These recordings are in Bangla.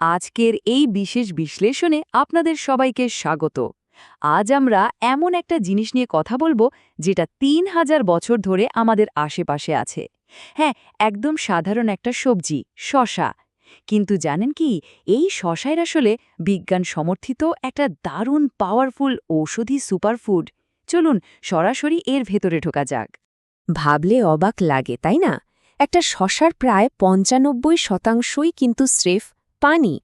আজকের এই বিশেষ বিশ্লেষণে আপনাদের সবাইকে স্বাগত। আজ আমরা এমন একটা জিনিস নিয়ে কথা বলবো যেটা ৩,০০০ বছর ধরে আমাদের আশেপাশে আছে। হ্যাঁ, একদম সাধারণ একটা সবজি, শসা। কিন্তু জানেন কি, এই শসার আসলে বিজ্ঞান সমর্থিত একটা দারুণ পাওয়ারফুল ঔষধি সুপারফুড। চলুন সরাসরি এর ভেতরে ঢোকা যাক। ভাবলে অবাক লাগে তাই না? একটা শসার প্রায় ৯৫% কিন্তু স্রেফ পানি।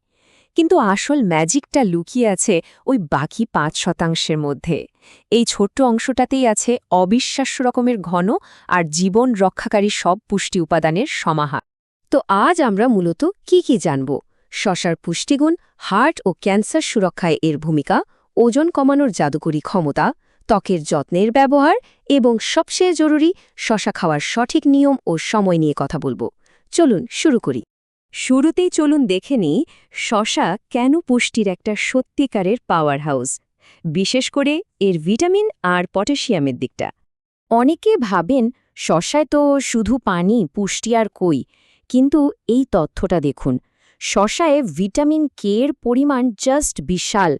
কিন্তু আসল ম্যাজিকটা লুকিয়ে আছে ওই বাকি ৫% মধ্যে। এই ছোট্ট অংশটাতেই আছে অবিশ্বাস্য রকমের ঘন আর জীবন রক্ষাকারী সব পুষ্টি উপাদানের সমাহার। তো আজ আমরা মূলত কি জানব? শসার পুষ্টিগুণ, হার্ট ও ক্যান্সার সুরক্ষায় এর ভূমিকা, ওজন কমানোর জাদুকরী ক্ষমতা, ত্বকের যত্নের ব্যবহার এবং সবচেয়ে জরুরি, শসা খাওয়ার সঠিক নিয়ম ও সময় নিয়ে কথা বলবো। চলুন শুরু করি। শুরুতেই চলুন দেখে নিই শসা কেন পুষ্টির একটা সত্যিকারের পাওয়ার হাউস, বিশেষ করে এর ভিটামিন আর পটাশিয়ামের দিকটা। অনেকে ভাবেন শসায় তো শুধু পানি, পুষ্টি আর কই, কিন্তু এই তথ্যটা দেখুন। শসায় ভিটামিন কে এর পরিমাণ জাস্ট বিশাল।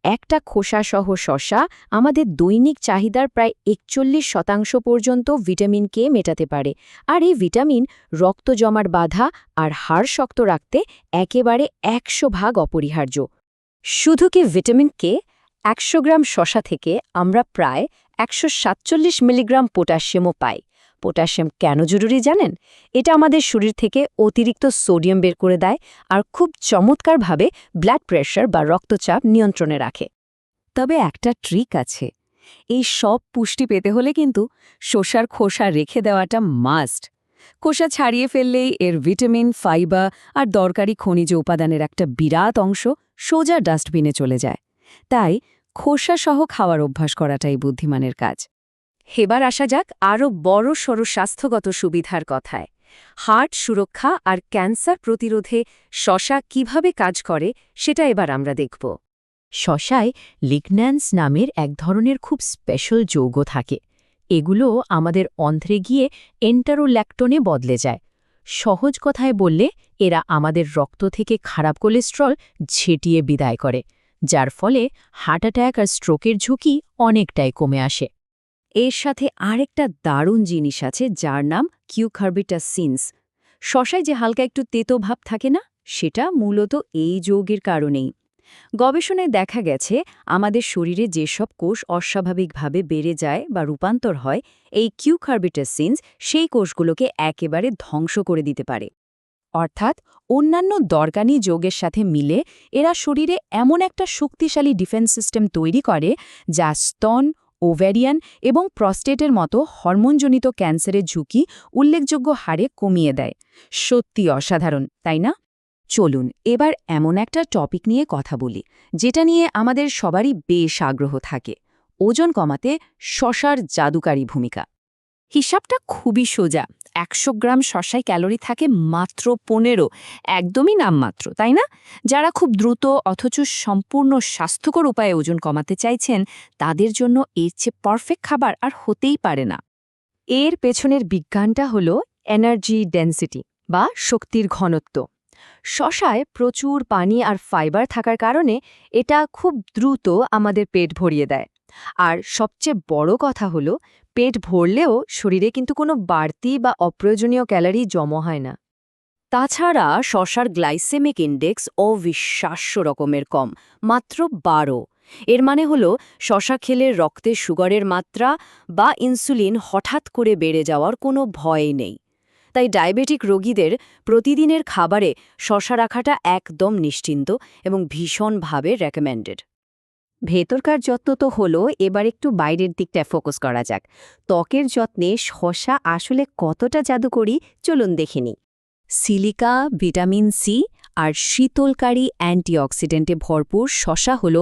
একটা খোসাসহ শসা আমাদের দৈনিক চাহিদার প্রায় ৪১% পর্যন্ত ভিটামিন কে মেটাতে পারে। আর এই ভিটামিন রক্ত জমার বাধা আর হাড় শক্ত রাখতে একেবারে ১০০ ভাগ অপরিহার্য। শুধু কি ভিটামিন কে? ১০০ গ্রাম শসা থেকে আমরা প্রায় ১৪৭ মিলিগ্রাম পটাশিয়ামও পাই। পটাশিয়াম কেন জরুরি জানেন? এটা আমাদের শরীর থেকে অতিরিক্ত সোডিয়াম বের করে দেয় আর খুব চমৎকারভাবে ব্লাড প্রেশার বা রক্তচাপ নিয়ন্ত্রণে রাখে। তবে একটা ট্রিক আছে, এই সব পুষ্টি পেতে হলে কিন্তু শসার খোসা রেখে দেওয়াটা মাস্ট। খোসা ছাড়িয়ে ফেললেই এর ভিটামিন, ফাইবার আর দরকারি খনিজ উপাদানের একটা বিরাট অংশ সোজা ডাস্টবিনে চলে যায়। তাই খোসাসহ খাওয়ার অভ্যাস করাটাই বুদ্ধিমানের কাজ। এবার আসা যাক আরও বড়সড় স্বাস্থ্যগত সুবিধার কথায়। হার্ট সুরক্ষা আর ক্যান্সার প্রতিরোধে শসা কিভাবে কাজ করে সেটা এবার আমরা দেখব। শসায় লিগন্যান্স নামের এক ধরনের খুব স্পেশাল যৌগ থাকে। এগুলো আমাদের অন্ত্রে গিয়ে এন্টারোল্যাক্টোনে বদলে যায়। সহজ কথায় বললে এরা আমাদের রক্ত থেকে খারাপ কোলেস্ট্রল ঝেঁটিয়ে বিদায় করে, যার ফলে হার্ট অ্যাটাক আর স্ট্রোকের ঝুঁকি অনেকটাই কমে আসে। এর সাথে আরেকটা দারুণ জিনিস আছে যার নাম কিউকার্বিটাসিনস। শসায় যে হালকা একটু তেতো ভাব থাকে না, সেটা মূলত এই যৌগের কারণেই। গবেষণায় দেখা গেছে আমাদের শরীরে যেসব কোষ অস্বাভাবিকভাবে বেড়ে যায় বা রূপান্তর হয়, এই কিউকার্বিটাসিনস সেই কোষগুলোকে একেবারে ধ্বংস করে দিতে পারে। অর্থাৎ অন্যান্য দরকারি যৌগের সাথে মিলে এরা শরীরে এমন একটা শক্তিশালী ডিফেন্স সিস্টেম তৈরি করে যা স্তন, ওভ্যারিয়ান এবং প্রস্টেটের মতো হরমোনজনিত ক্যান্সারের ঝুঁকি উল্লেখযোগ্য হারে কমিয়ে দেয়। সত্যি অসাধারণ, তাই না? চলুন এবার এমন একটা টপিক নিয়ে কথা বলি যেটা নিয়ে আমাদের সবারই বেশ আগ্রহ থাকে: ওজন কমাতে শসার জাদুকারী ভূমিকা। হিসাবটা খুবই সোজা। ১০০ গ্রাম শসায় ক্যালোরি থাকে মাত্র ১৫, একদমই নামমাত্র, তাই না? যারা খুব দ্রুত অথচ সম্পূর্ণ স্বাস্থ্যকর উপায়ে ওজন কমাতে চাইছেন, তাদের জন্য এর চেয়ে পারফেক্ট খাবার আর হতেই পারে না। এর পেছনের বিজ্ঞানটা হলো এনার্জি ডেনসিটি বা শক্তির ঘনত্ব। শসায় প্রচুর পানি আর ফাইবার থাকার কারণে এটা খুব দ্রুত আমাদের পেট ভরিয়ে দেয়। আর সবচেয়ে বড় কথা হলো, পেট ভরলেও শরীরে কিন্তু কোনো বাড়তি বা অপ্রয়োজনীয় ক্যালোরি জমা হয় না। তাছাড়া শসার গ্লাইসেমিক ইন্ডেক্স অবিশ্বাস্য রকমের কম, মাত্র ১২। এর মানে হলো শসা খেলে রক্তে সুগারের মাত্রা বা ইনসুলিন হঠাৎ করে বেড়ে যাওয়ার কোনো ভয় নেই। তাই ডায়াবেটিক রোগীদের প্রতিদিনের খাবারে শসা রাখাটা একদম নিশ্চিন্ত এবং ভীষণভাবে রেকমেন্ডেড। ভেতরকার যত্ন তো হলো, এবার একটু বাইরের দিকটা ফোকাস করা যাক। ত্বকের যত্নে শসা আসলে কতটা জাদুকরী চলুন দেখে নিই। সিলিকা, ভিটামিন সি আর শীতলকারী অ্যান্টিঅক্সিডেন্টে ভরপুর শসা হল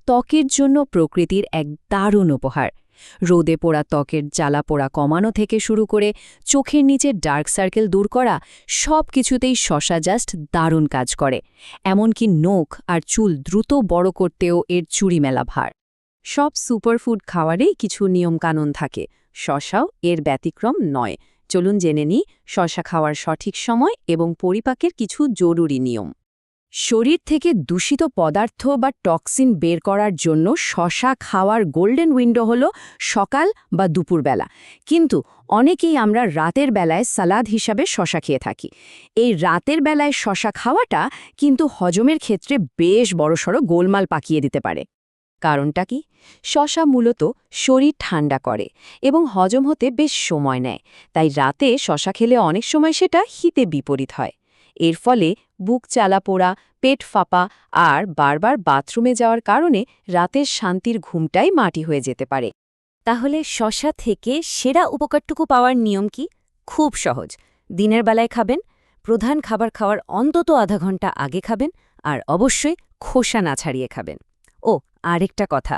ত্বকের জন্য প্রকৃতির এক দারুণ উপহার। রোদে পোড়া ত্বকের জ্বালা পোড়া কমানো থেকে শুরু করে চোখের নিচে ডার্ক সার্কেল দূর করা, সব কিছুতেই শসা জাস্ট দারুণ কাজ করে। এমনকি নখ আর চুল দ্রুত বড় করতেও এর চুরি মেলা ভার। সব সুপারফুড খাওয়ারেই কিছু নিয়মকানুন থাকে, শসাও এর ব্যতিক্রম নয়। চলুন জেনে নিই শসা খাওয়ার সঠিক সময় এবং পরিপাকের কিছু জরুরি নিয়ম। শরীর থেকে দূষিত পদার্থ বা টক্সিন বের করার জন্য শশা খাওয়ার গোল্ডেন উইন্ডো হল সকাল বা দুপুরবেলা, কিন্তু অনেকেই আমরা রাতের বেলায় সালাদ হিসাবে শশা খেয়ে থাকি। এই রাতের বেলায় শশা খাওয়াটা কিন্তু হজমের ক্ষেত্রে বেশ বড়সড় গোলমাল পাকিয়ে দিতে পারে। কারণটা কি? শশা মূলত শরীর ঠান্ডা করে এবং হজম হতে বেশ সময় নেয়, তাই রাতে শশা খেলে অনেক সময় সেটা হিতে বিপরীত হয়। এর ফলে বুক জ্বালা-পোড়া, পেট ফাঁপা আর বারবার বাথরুমে যাওয়ার কারণে রাতের শান্তির ঘুমটাই মাটি হয়ে যেতে পারে। তাহলে শশা থেকে সেরা উপকারটুকু পাওয়ার নিয়ম কি? খুব সহজ। দিনের বেলায় খাবেন, প্রধান খাবার খাওয়ার অন্তত আধা ঘন্টা আগে খাবেন, আর অবশ্যই খোসা না ছাড়িয়ে খাবেন। ও আরেকটা কথা,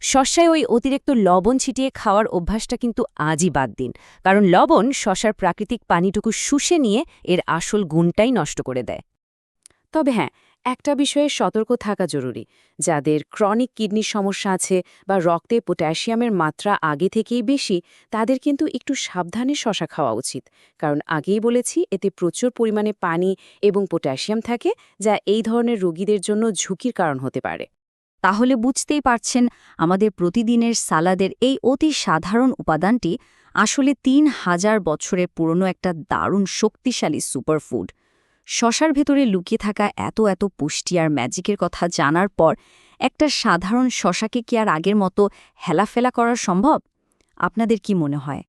শস্যায় ওই অতিরিক্ত লবণ ছিটিয়ে খাওয়ার অভ্যাসটা কিন্তু আজই বাদ দিন, কারণ লবণ শস্যার প্রাকৃতিক পানিটুকু শুষে নিয়ে এর আসল গুণটাই নষ্ট করে দেয়। তবে হ্যাঁ, একটা বিষয়ে সতর্ক থাকা জরুরি। যাদের ক্রনিক কিডনির সমস্যা আছে বা রক্তে পটাশিয়ামের মাত্রা আগে থেকেই বেশি, তাদের কিন্তু একটু সাবধানে শশা খাওয়া উচিত, কারণ আগেই বলেছি এতে প্রচুর পরিমাণে পানি এবং পটাশিয়াম থাকে, যা এই ধরনের রোগীদের জন্য ঝুঁকির কারণ হতে পারে। তাহলে বুঝতেই পারছেন, আমাদের প্রতিদিনের সালাদের এই অতি সাধারণ উপাদানটি আসলে ৩,০০০ বছরের পুরনো একটা দারুণ শক্তিশালী সুপারফুড। শশার ভেতরে লুকিয়ে থাকা এত এত পুষ্টি আর ম্যাজিকের কথা জানার পর একটা সাধারণ শশাকে কি আর আগের মতো হেলাফেলা করা সম্ভব? আপনাদের কি মনে হয়?